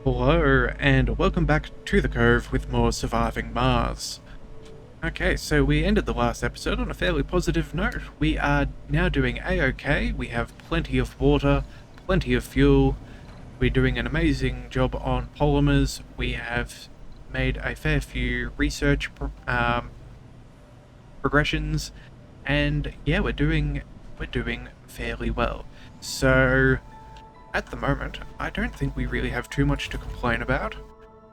Hello, and welcome back to the Cove with more Surviving Mars. Okay, so we ended the last episode on a fairly positive note. We are now doing A-OK, we have plenty of water, plenty of fuel, we're doing an amazing job on polymers, we have made a fair few research progressions, and yeah, we're doing fairly well. So at the moment, I don't think we really have too much to complain about.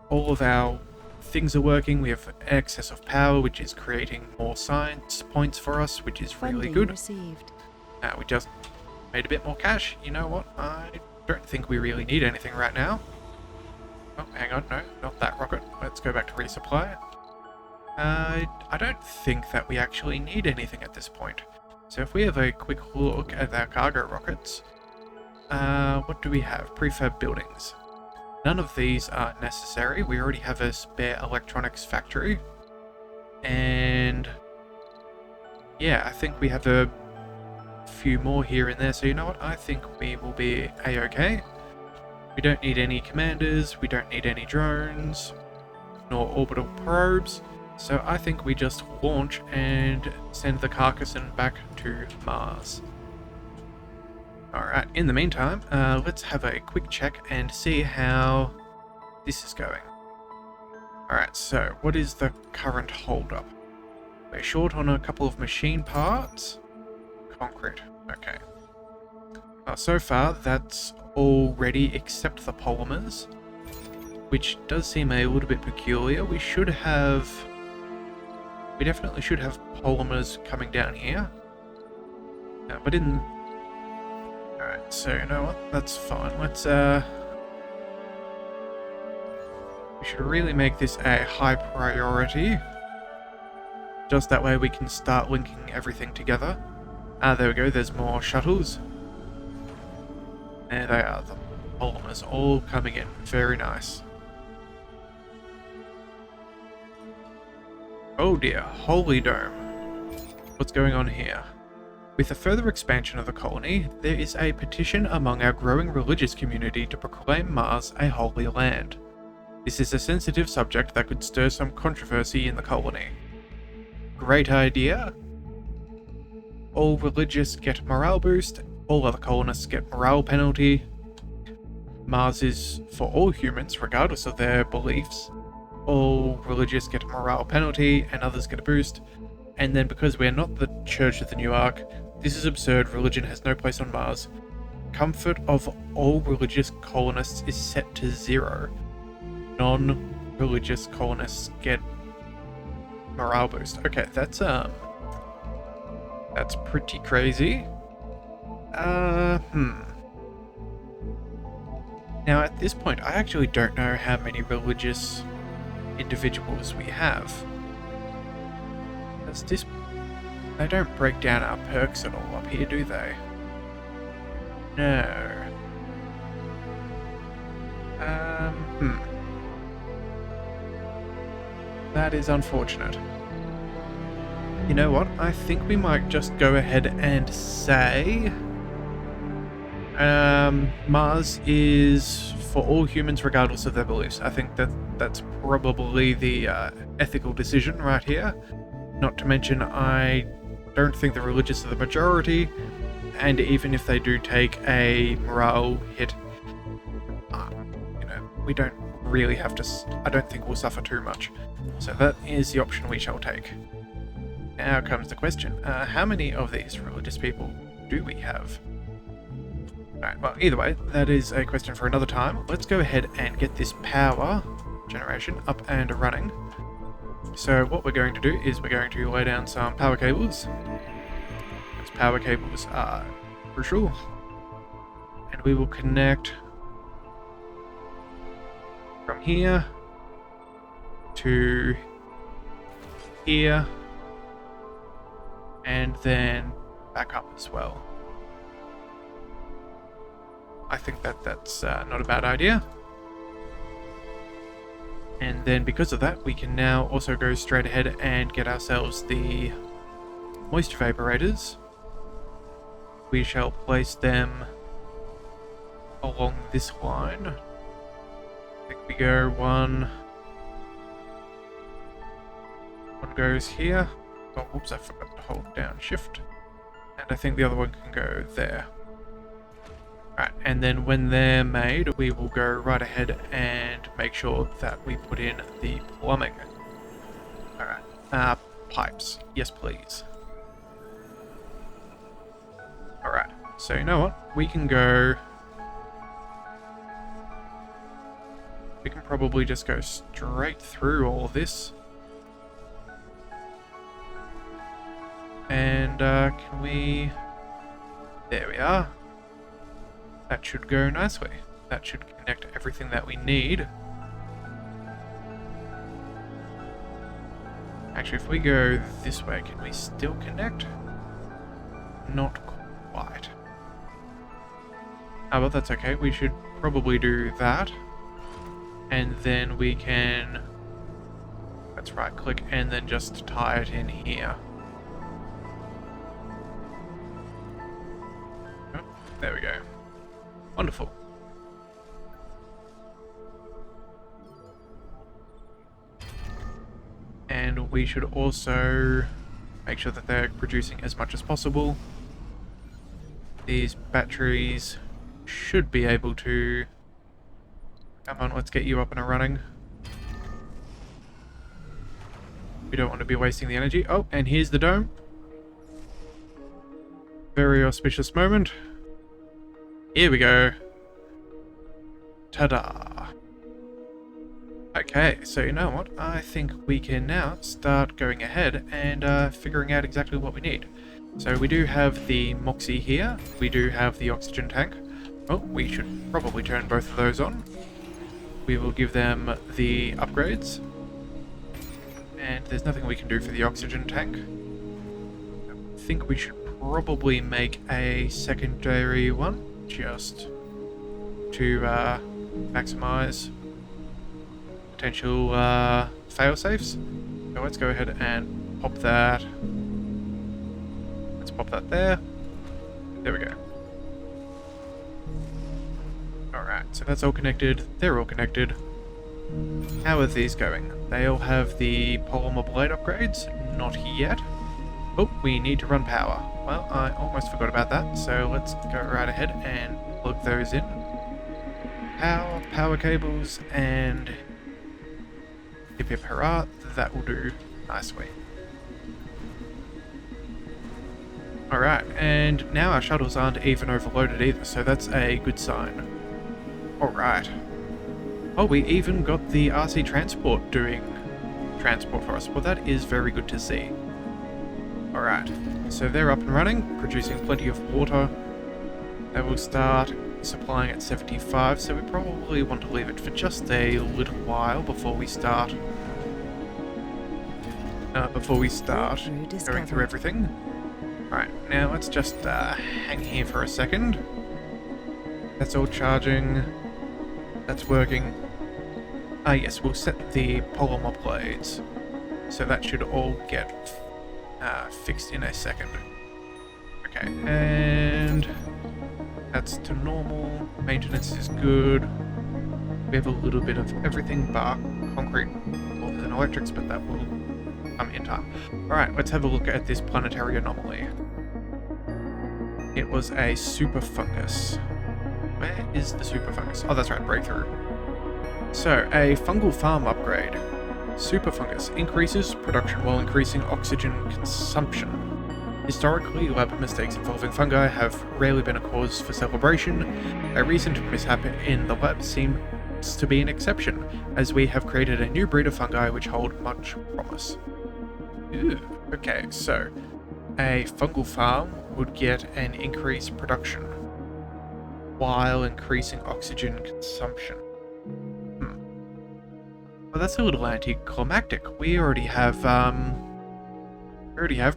All of our things are working. We have excess of power, which is creating more science points for us, which is really Funding good. received. We just made a bit more cash. You know what? I don't think we really need anything right now. Oh, hang on. No, not that rocket. Let's go back to resupply. I don't think that we actually need anything at this point. So if we have a quick look at our cargo rockets, what do we have? Prefab buildings. None of these are necessary. We already have a spare electronics factory. And yeah, I think we have a few more here and there. So you know what? I think we will be A-OK. We don't need any commanders. We don't need any drones, nor orbital probes. So I think we just launch and send the Carcasson back to Mars. Alright, in the meantime, let's have a quick check and see how this is going. Alright, so what is the current holdup? We're short on a couple of machine parts. Concrete, okay. Well, so far, that's all ready except the polymers, which does seem a little bit peculiar. We definitely should have polymers coming down here. But in... Alright, so you know what? That's fine. Let's, we should really make this a high priority. Just that way we can start linking everything together. There we go, there's more shuttles. There they are, the polymers all coming in. Very nice. Oh dear, holy dome. What's going on here? With the further expansion of the colony, there is a petition among our growing religious community to proclaim Mars a holy land. This is a sensitive subject that could stir some controversy in the colony. Great idea. All religious get morale boost, all other colonists get morale penalty. Mars is for all humans, regardless of their beliefs. All religious get a morale penalty, and others get a boost. And then because we're not the Church of the New Ark, this is absurd, religion has no place on Mars. Comfort of all religious colonists is set to 0. Non-religious colonists get morale boost. Okay, that's pretty crazy. Now at this point, I actually don't know how many religious individuals we have. They don't break down our perks at all up here, do they? No. That is unfortunate. You know what? I think we might just go ahead and say Mars is for all humans regardless of their beliefs. I think that's probably the ethical decision right here. Not to mention, I don't think the religious are the majority, and even if they do take a morale hit, we don't really have to... I don't think we'll suffer too much. So that is the option we shall take. Now comes the question, how many of these religious people do we have? Alright, well, either way, that is a question for another time. Let's go ahead and get this power generation up and running. So what we're going to do is we're going to lay down some power cables. Those power cables are crucial. And we will connect from here to here, and then back up as well. I think that's not a bad idea. And then because of that, we can now also go straight ahead and get ourselves the moisture evaporators. We shall place them along this line. We go one goes here. Oh, whoops, I forgot to hold down shift. And I think the other one can go there. Right, and then when they're made, we will go right ahead and make sure that we put in the plumbing. Alright, pipes. Yes, please. Alright, so you know what? We can go... We can probably just go straight through all of this. And, can we... There we are. That should go nicely. That should connect everything that we need. Actually, if we go this way, can we still connect? Not quite. Ah, but that's okay. We should probably do that. And then we can... Let's right click and then just tie it in here. Oh, there we go. Wonderful. And we should also make sure that they're producing as much as possible. These batteries should be able to... Come on, let's get you up and running. We don't want to be wasting the energy. Oh, and here's the dome. Very auspicious moment. Here we go. Ta-da. Okay, so you know what? I think we can now start going ahead and figuring out exactly what we need. So we do have the Moxie here. We do have the oxygen tank. Oh, we should probably turn both of those on. We will give them the upgrades. And there's nothing we can do for the oxygen tank. I think we should probably make a secondary one. Just to maximize potential fail-safes. So let's go ahead and pop that. Let's pop that there. There we go. Alright, so that's all connected. They're all connected. How are these going? They all have the polymer blade upgrades. Not yet. Oh, we need to run power. Well, I almost forgot about that, so let's go right ahead and plug those in. Power cables, and hip hip hurrah, that will do nicely. Alright, and now our shuttles aren't even overloaded either, so that's a good sign. Alright. Oh, we even got the RC Transport doing transport for us. Well, that is very good to see. Alright, so they're up and running, producing plenty of water. They will start supplying at 75, so we probably want to leave it for just a little while before we start going through everything. Alright, now let's just hang here for a second. That's all charging. That's working. Yes, we'll set the polymer blades. So that should all get fixed in a second. Okay, and that's to normal. Maintenance is good. We have a little bit of everything bar concrete and electrics, but that will come in time. Alright, let's have a look at this planetary anomaly. It was a super fungus. Where is the super fungus? Oh, that's right, breakthrough. So, a fungal farm upgrade. Super fungus increases production while increasing oxygen consumption. Historically, lab mistakes involving fungi have rarely been a cause for celebration. A recent mishap in the lab seems to be an exception, as we have created a new breed of fungi which hold much promise. Ew. Okay, so a fungal farm would get an increased production while increasing oxygen consumption. Well, that's a little anticlimactic. We already have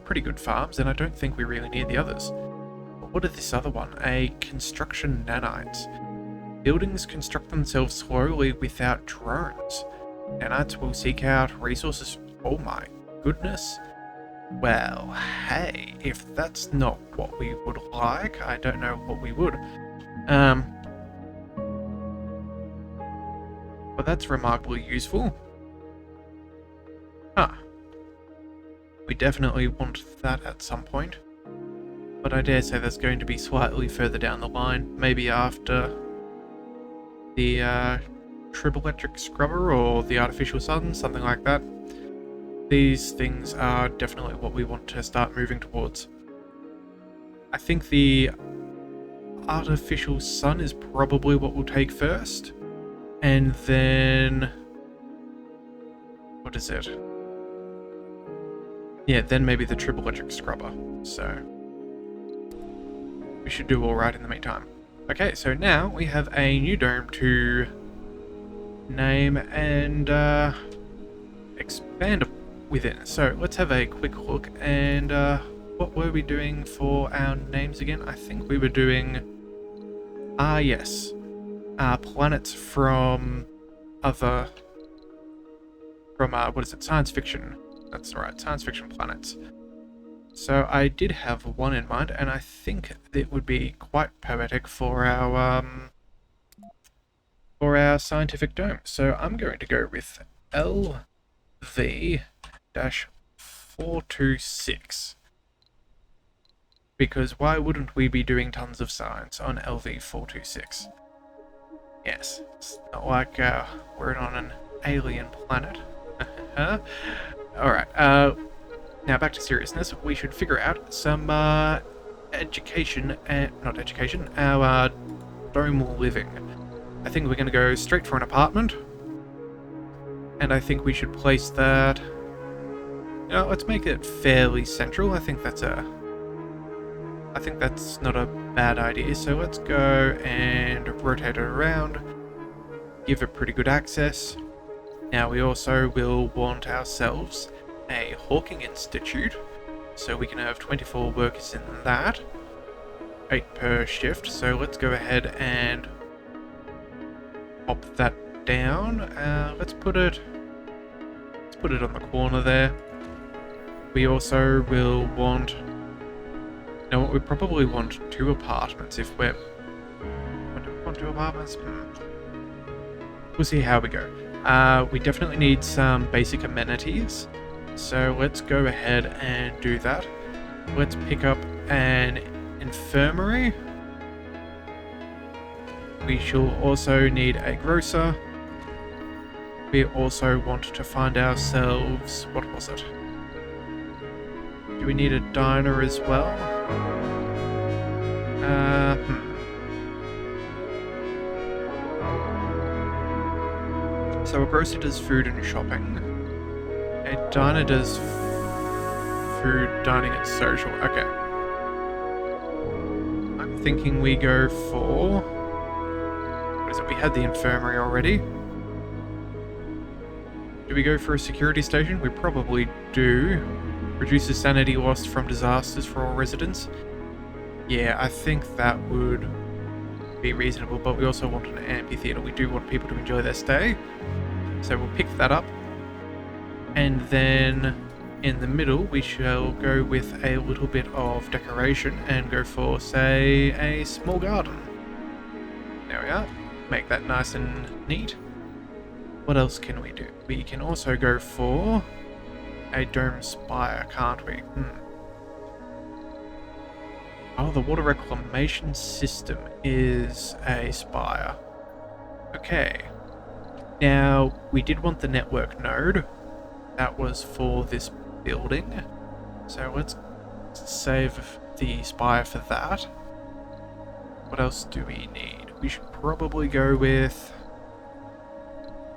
pretty good farms, and I don't think we really need the others. But what is this other one? A construction nanites. Buildings construct themselves slowly without drones. Nanites will seek out resources. Oh my goodness. Well, hey, if that's not what we would like, I don't know what we would. Well, that's remarkably useful. Huh. We definitely want that at some point. But I dare say that's going to be slightly further down the line. Maybe after the triboelectric scrubber or the artificial sun, something like that. These things are definitely what we want to start moving towards. I think the artificial sun is probably what we'll take first. And then... what is it? Yeah, then maybe the triboelectric scrubber. So we should do alright in the meantime. Okay, so now we have a new dome to name and expand within. So let's have a quick look. And what were we doing for our names again? I think we were doing... yes. Planets from other... from, what is it? Science fiction. That's right, science fiction planets. So I did have one in mind, and I think it would be quite poetic for our scientific dome. So I'm going to go with LV-426. Because why wouldn't we be doing tons of science on LV-426? Yes, it's not like we're on an alien planet. Alright, now back to seriousness. We should figure out some education, not education, our dome living. I think we're going to go straight for an apartment. And I think we should place that... you know, let's make it fairly central. I think that's not a bad idea. So let's go and rotate it around. Give it pretty good access. Now we also will want ourselves a Hawking Institute, so we can have 24 workers in that, 8 per shift. So let's go ahead and pop that down. Let's put it on the corner there. We also will want, you know what, we probably want 2 apartments if we're... do we want 2 apartments? We'll see how we go. We definitely need some basic amenities. So let's go ahead and do that. Let's pick up an infirmary. We shall also need a grocer. We also want to find ourselves... what was it? Do we need a diner as well? So a grocer does food and shopping. A diner does food, dining, and social. Okay. I'm thinking we go for... what is it? We had the infirmary already. Do we go for a security station? We probably do. Reduces sanity lost from disasters for all residents. Yeah, I think that would be reasonable, but we also want an amphitheater. We do want people to enjoy their stay. So we'll pick that up. And then in the middle, we shall go with a little bit of decoration and go for, say, a small garden. There we are. Make that nice and neat. What else can we do? We can also go for a dome spire, can't we? Oh, the water reclamation system is a spire. Okay. Now, we did want the network node. That was for this building. So let's save the spire for that. What else do we need? We should probably go with...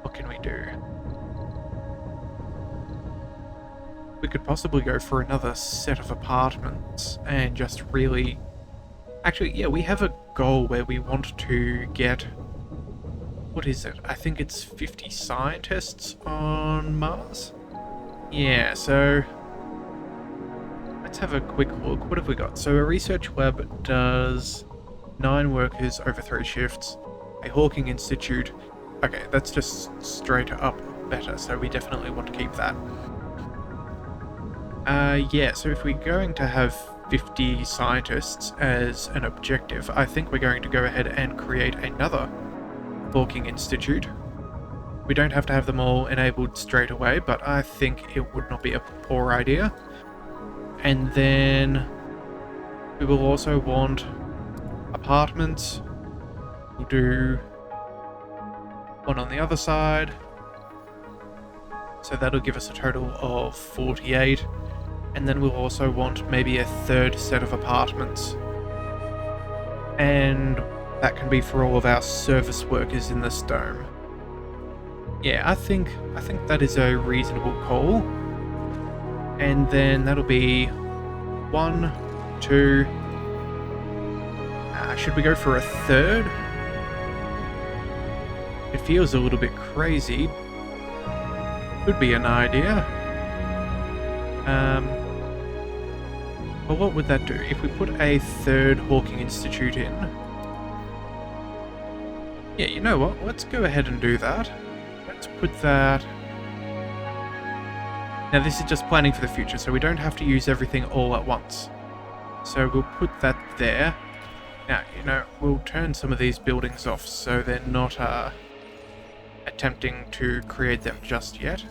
what can we do? We could possibly go for another set of apartments and just really... actually, yeah, we have a goal where we want to get... what is it? I think it's 50 scientists on Mars? Yeah, so... let's have a quick look. What have we got? So a research lab does 9 workers over 3 shifts. A Hawking Institute. Okay, that's just straight up better, so we definitely want to keep that. Yeah, so if we're going to have 50 scientists as an objective, I think we're going to go ahead and create another Hawking Institute. We don't have to have them all enabled straight away, but I think it would not be a poor idea. And then we will also want apartments. We'll do one on the other side. So that'll give us a total of 48. And then we'll also want maybe a third set of apartments. And that can be for all of our service workers in this dome. Yeah, I think that is a reasonable call. And then that'll be 1, 2. Should we go for a third? It feels a little bit crazy. Could be an idea. Well, what would that do? If we put a third Hawking Institute in... Yeah, you know what? Let's go ahead and do that. Let's put that... Now this is just planning for the future, so we don't have to use everything all at once. So we'll put that there. Now, you know, we'll turn some of these buildings off so they're not attempting to create them just yet.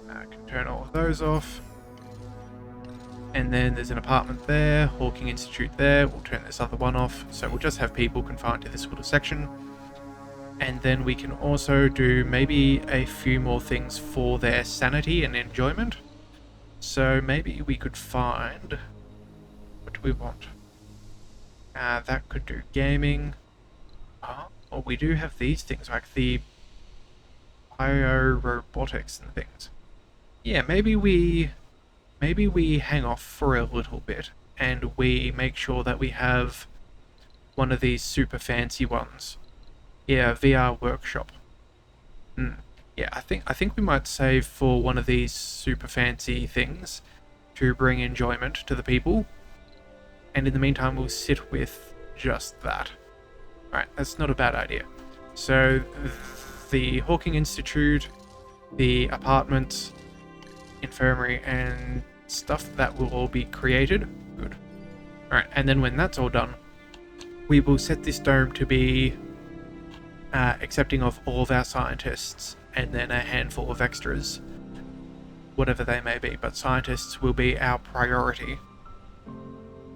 I can turn all of those off. And then there's an apartment there, Hawking Institute there. We'll turn this other one off, so we'll just have people confined to this little section. And then we can also do maybe a few more things for their sanity and enjoyment. So maybe we could find... What do we want? That could do gaming. Well, we do have these things, like the bio-robotics and things. Yeah, maybe we hang off for a little bit, and we make sure that we have one of these super fancy ones. Yeah, VR workshop. Yeah, I think we might save for one of these super fancy things to bring enjoyment to the people. And in the meantime, we'll sit with just that. Alright, that's not a bad idea. So, the Hawking Institute, the apartments, infirmary, and stuff, that will all be created. Good. Alright, and then when that's all done, we will set this dome to be accepting of all of our scientists, and then a handful of extras, whatever they may be, but scientists will be our priority.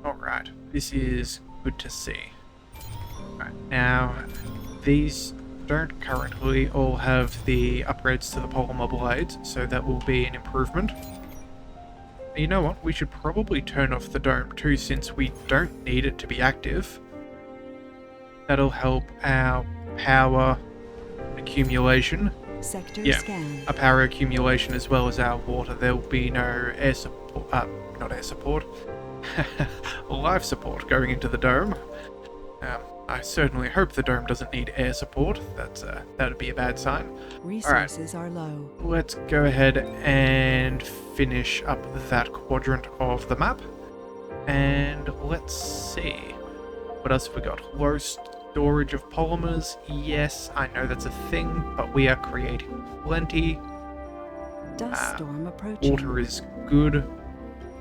Alright, this is good to see. Right, now, these don't currently all have the upgrades to the polymer blades, so that will be an improvement. You know what, we should probably turn off the dome too, since we don't need it to be active. That'll help our power accumulation. Sector scan. Our power accumulation as well as our water. There will be no air support, not air support, life support going into the dome. I certainly hope the dome doesn't need air support. That'd be a bad sign. Resources are low. Let's go ahead and finish up that quadrant of the map. And let's see. What else have we got? Low storage of polymers. Yes, I know that's a thing, but we are creating plenty. Dust storm approaching. Water is good.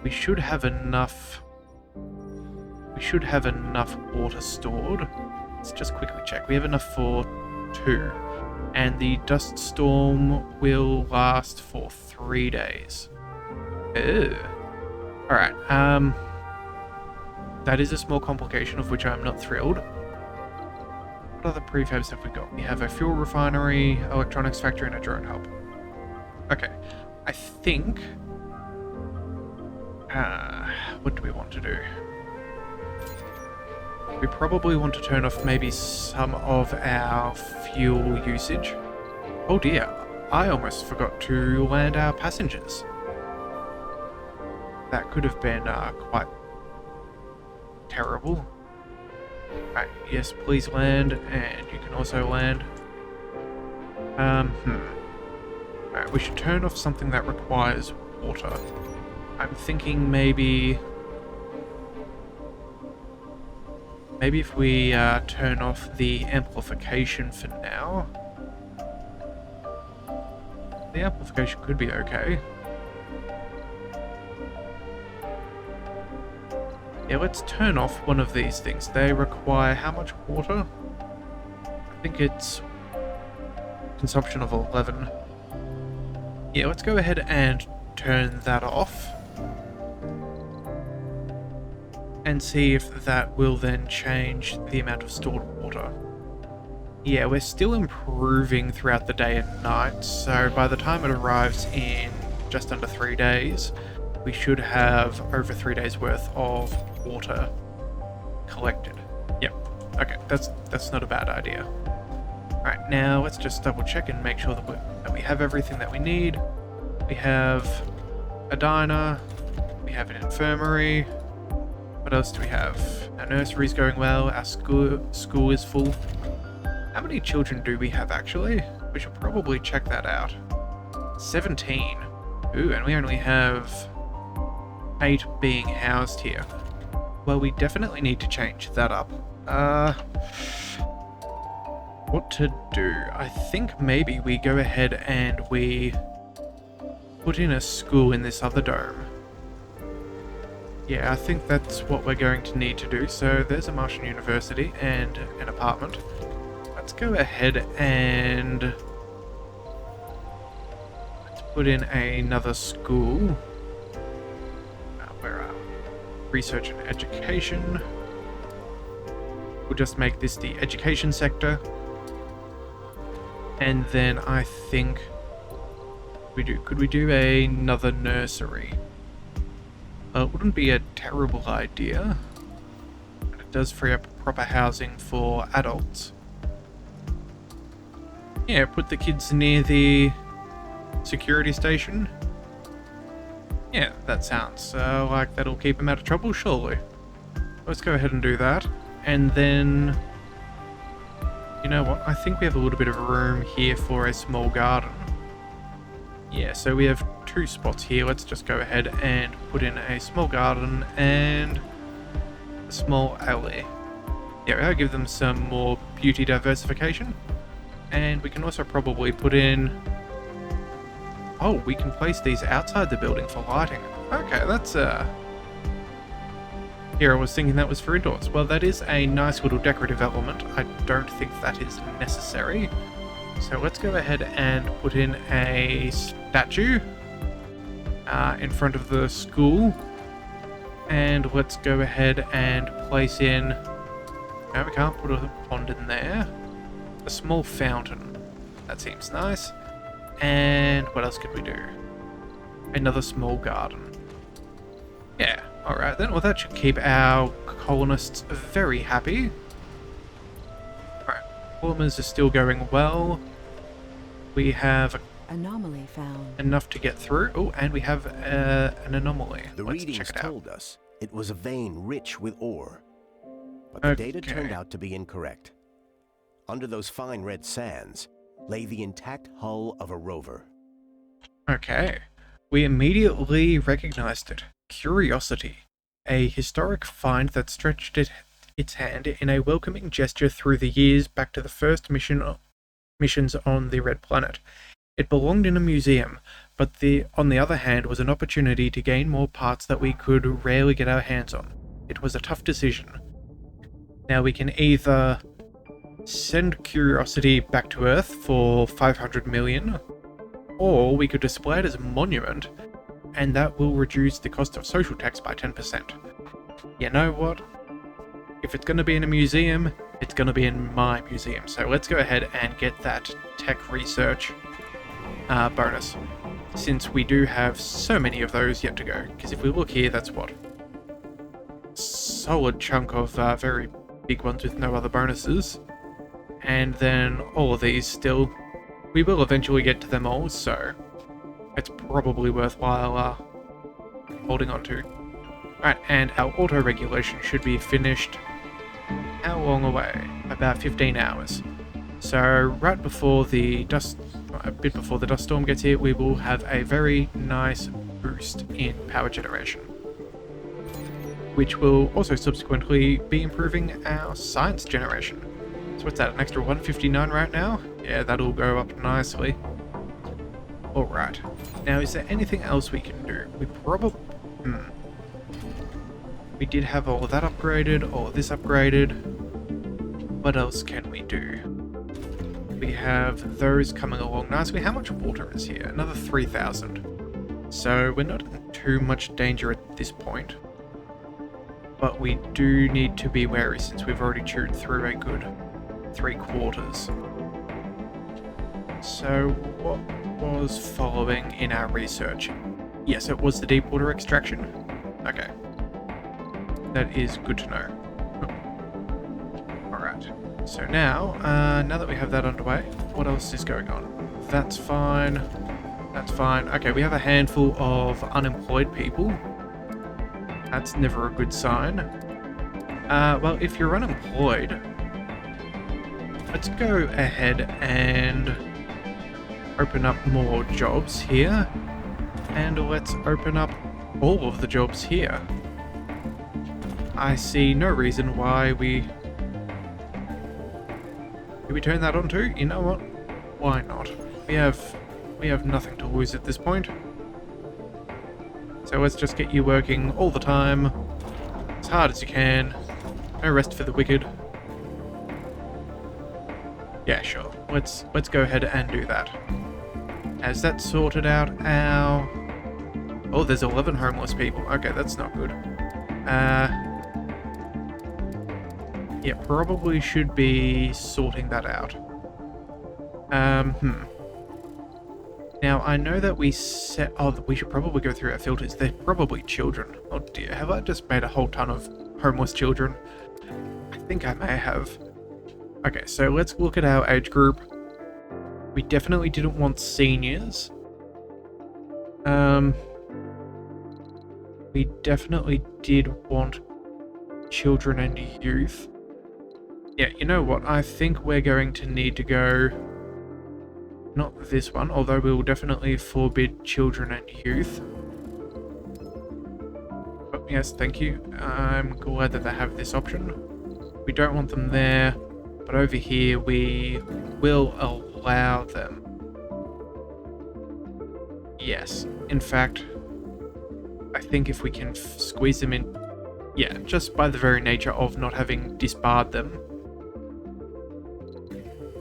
We should have enough. We should have enough water stored. Let's just quickly check. We have enough for 2. And the dust storm will last for 3 days. Ew. Alright, that is a small complication of which I'm not thrilled. What other prefabs have we got? We have a fuel refinery, electronics factory, and a drone hub. Okay, I think... what do we want to do? We probably want to turn off maybe some of our fuel usage. Oh dear, I almost forgot to land our passengers. That could have been quite terrible. Right, yes, please land, and you can also land. Alright, we should turn off something that requires water. I'm thinking maybe if we turn off the amplification for now. The amplification could be okay. Yeah, let's turn off one of these things. They require how much water? I think it's consumption of 11. Yeah, let's go ahead and turn that off. And see if that will then change the amount of stored water. Yeah, we're still improving throughout the day and night, so by the time it arrives in just under 3 days, we should have over 3 days worth of water collected. Yep, okay, that's not a bad idea. Alright, now let's just double check and make sure that we have everything that we need. We have a diner, we have an infirmary. What else do we have? Our nursery's going well, our school is full. How many children do we have, actually? We should probably check that out. 17. Ooh, and we only have 8 being housed here. Well, we definitely need to change that up. What to do? I think maybe we go ahead and we put in a school in this other dome. Yeah, I think that's what we're going to need to do. So there's a Martian university and an apartment. Let's go ahead and let's put in another school. Where are we? Research and education. We'll just make this the education sector. And then I think could we do another nursery? It wouldn't be a terrible idea. And it does free up proper housing for adults. Yeah, put the kids near the security station. Yeah, that sounds like that'll keep them out of trouble, surely. Let's go ahead and do that. And then, you know what? I think we have a little bit of room here for a small garden. Yeah, so we have 2 spots here. Let's just go ahead and put in a small garden and a small alley. Yeah, I'll give them some more beauty diversification. And we can also probably put in... Oh, we can place these outside the building for lighting. Okay, that's Here, I was thinking that was for indoors. Well, that is a nice little decorative element. I don't think that is necessary. So let's go ahead and put in a statue in front of the school. And let's go ahead and place in... No, we can't put a pond in there. A small fountain. That seems nice. And what else could we do? Another small garden. Yeah, alright then. Well, that should keep our colonists very happy. Alright, performers are still going well. We have Anomaly found. enough to get through. Oh, and we have an anomaly. The Let's readings check it out. told us it was a vein rich with ore, but the data turned out to be incorrect. Under those fine red sands lay the intact hull of a rover. Okay. We immediately recognized it. Curiosity. A historic find that stretched its hand in a welcoming gesture through the years back to the first missions on the Red Planet. It belonged in a museum, but on the other hand was an opportunity to gain more parts that we could rarely get our hands on. It was a tough decision. Now we can either send Curiosity back to Earth for 500 million, or we could display it as a monument, and that will reduce the cost of social tax by 10%. You know what? If it's going to be in a museum, it's going to be in my museum. So let's go ahead and get that tech research bonus, since we do have so many of those yet to go. Because if we look here, that's what? Solid chunk of very big ones with no other bonuses. And then all of these still. We will eventually get to them all, so it's probably worthwhile holding on to. Alright, and our auto-regulation should be finished how long away? About 15 hours. So right before a bit before the dust storm gets here, we will have a very nice boost in power generation, which will also subsequently be improving our science generation. So what's that, an extra 159 right now? Yeah, that'll go up nicely. Alright. Now, is there anything else we can do? We probably... We did have all of that upgraded, all of this upgraded. What else can we do? We have those coming along nicely. How much water is here? Another 3,000. So we're not in too much danger at this point. But we do need to be wary since we've already chewed through a good 3/4. So what was following in our research? Yes, it was the deep water extraction. Okay. That is good to know. Alright. So now that we have that underway, what else is going on? That's fine. That's fine. Okay, we have a handful of unemployed people. That's never a good sign. Well, if you're unemployed, let's go ahead and open up more jobs here. And let's open up all of the jobs here. I see no reason why we... Do we turn that on too? You know what? Why not? We have nothing to lose at this point. So let's just get you working all the time, as hard as you can. No rest for the wicked. Yeah, sure. Let's go ahead and do that. Has that sorted out our... Oh, there's 11 homeless people. Okay, that's not good. Yeah, probably should be sorting that out. Now, I know that we set... Oh, we should probably go through our filters. They're probably children. Oh dear, have I just made a whole ton of homeless children? I think I may have. Okay, so let's look at our age group. We definitely didn't want seniors. We definitely did want children and youth. Yeah, you know what? I think we're going to need to go... Not this one, although we will definitely forbid children and youth. Oh, yes, thank you. I'm glad that they have this option. We don't want them there, but over here we will allow them. Yes, in fact, I think if we can squeeze them in... Yeah, just by the very nature of not having disbarred them,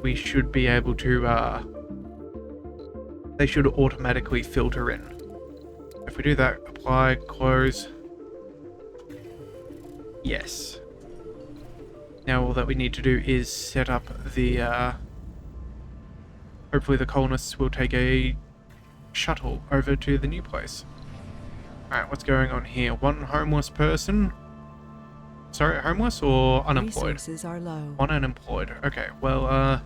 we should be able to, they should automatically filter in. If we do that, apply, close. Yes. Now all that we need to do is set up the, hopefully the colonists will take a shuttle over to the new place. Alright, what's going on here? One homeless person? Sorry, homeless or unemployed? Resources are low. One unemployed. Okay, well,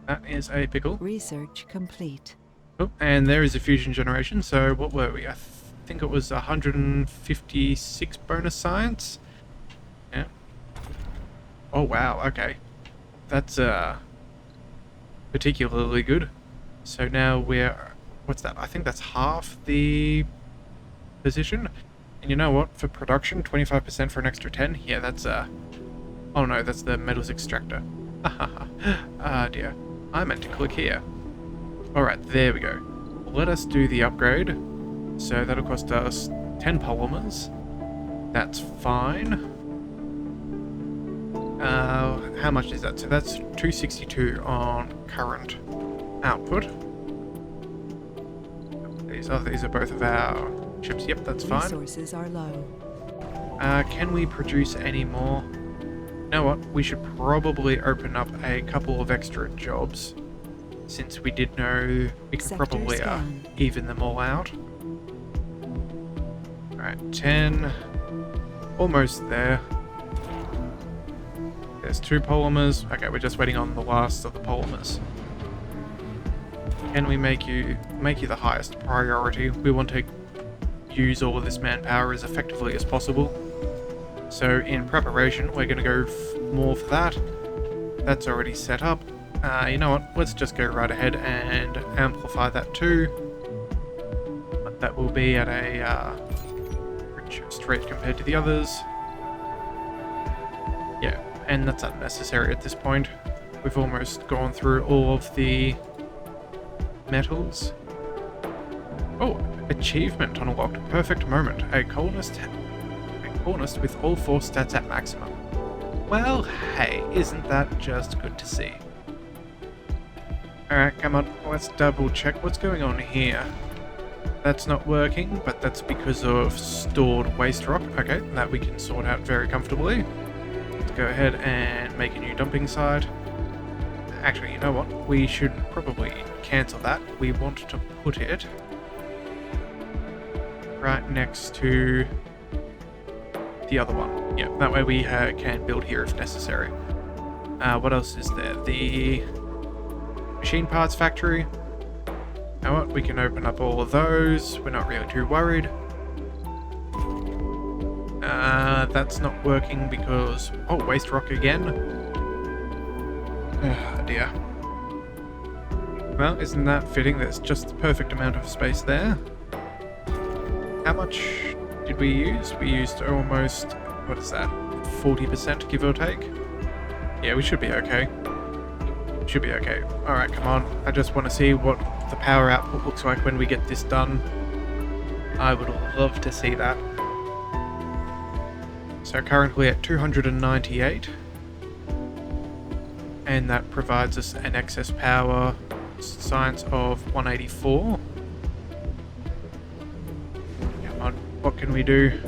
that is a pickle. Research complete. Oh, and there is a fusion generation, so what were we? I think it was 156 bonus science? Yeah. Oh wow, okay. That's, particularly good. So now we're... What's that? I think that's half the position. And you know what? For production, 25% for an extra 10? Yeah, that's, oh no, that's the metals extractor. Ah dear. I meant to click here. Alright, there we go. Let us do the upgrade. So that'll cost us 10 polymers. That's fine. How much is that? So that's 262 on current output. These are both of our chips. Yep, that's fine. Resources are low. Can we produce any more? You know what? We should probably open up a couple of extra jobs, since we did know we can Sector probably scan. even them all out. Alright, 10. Almost there. There's 2 polymers. Okay, we're just waiting on the last of the polymers. Can we make you the highest priority? We want to use all of this manpower as effectively as possible. So in preparation, we're going to go more for that. That's already set up. You know what? Let's just go right ahead and amplify that too. But that will be at a reduced rate compared to the others. Yeah, and that's unnecessary at this point. We've almost gone through all of the metals. Oh, achievement unlocked. Perfect moment. A colonist with all 4 stats at maximum. Well, hey, isn't that just good to see? Alright, come on, let's double check what's going on here. That's not working, but that's because of stored waste rock. Okay, that we can sort out very comfortably. Let's go ahead and make a new dumping site. Actually, you know what? We should probably cancel that. We want to put it right next to the other one. Yeah, that way we can build here if necessary. What else is there? The machine parts factory. You know what? We can open up all of those. We're not really too worried. That's not working because... Oh, waste rock again. Oh dear. Well, isn't that fitting? There's just the perfect amount of space there. How much did we use? We used almost... What is that? 40% give or take? Yeah, we should be okay. Should be okay. Alright, come on. I just want to see what the power output looks like when we get this done. I would love to see that. So currently at 298. And that provides us an excess power science of 184. Come on, what can we do?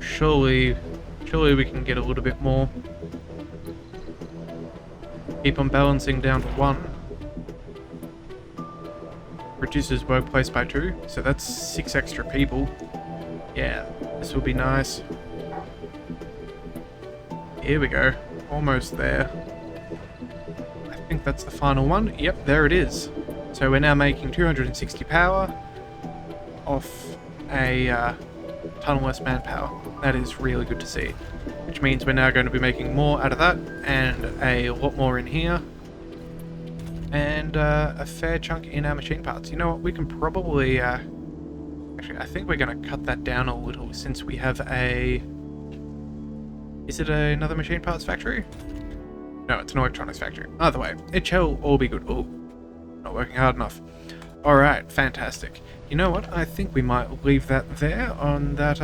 Surely we can get a little bit more. Keep on balancing down to 1. Reduces workplace by 2, so that's 6 extra people. Yeah, this will be nice. Here we go. Almost there. I think that's the final one. Yep, there it is. So we're now making 260 power off a ton less manpower. That is really good to see. Which means we're now going to be making more out of that, and a lot more in here. And a fair chunk in our machine parts. You know what, we can probably... Actually, I think we're going to cut that down a little since we have a... Is it another machine parts factory? No, it's an electronics factory. Either way, it shall all be good. Oh, not working hard enough. Alright, fantastic. You know what, I think we might leave that there on that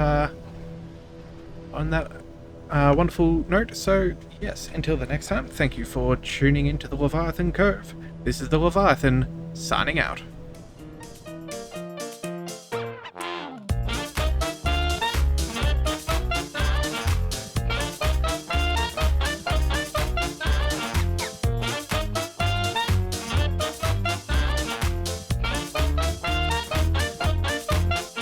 wonderful note. So, yes, until the next time, thank you for tuning into the Leviathan Cove. This is the Leviathan, signing out.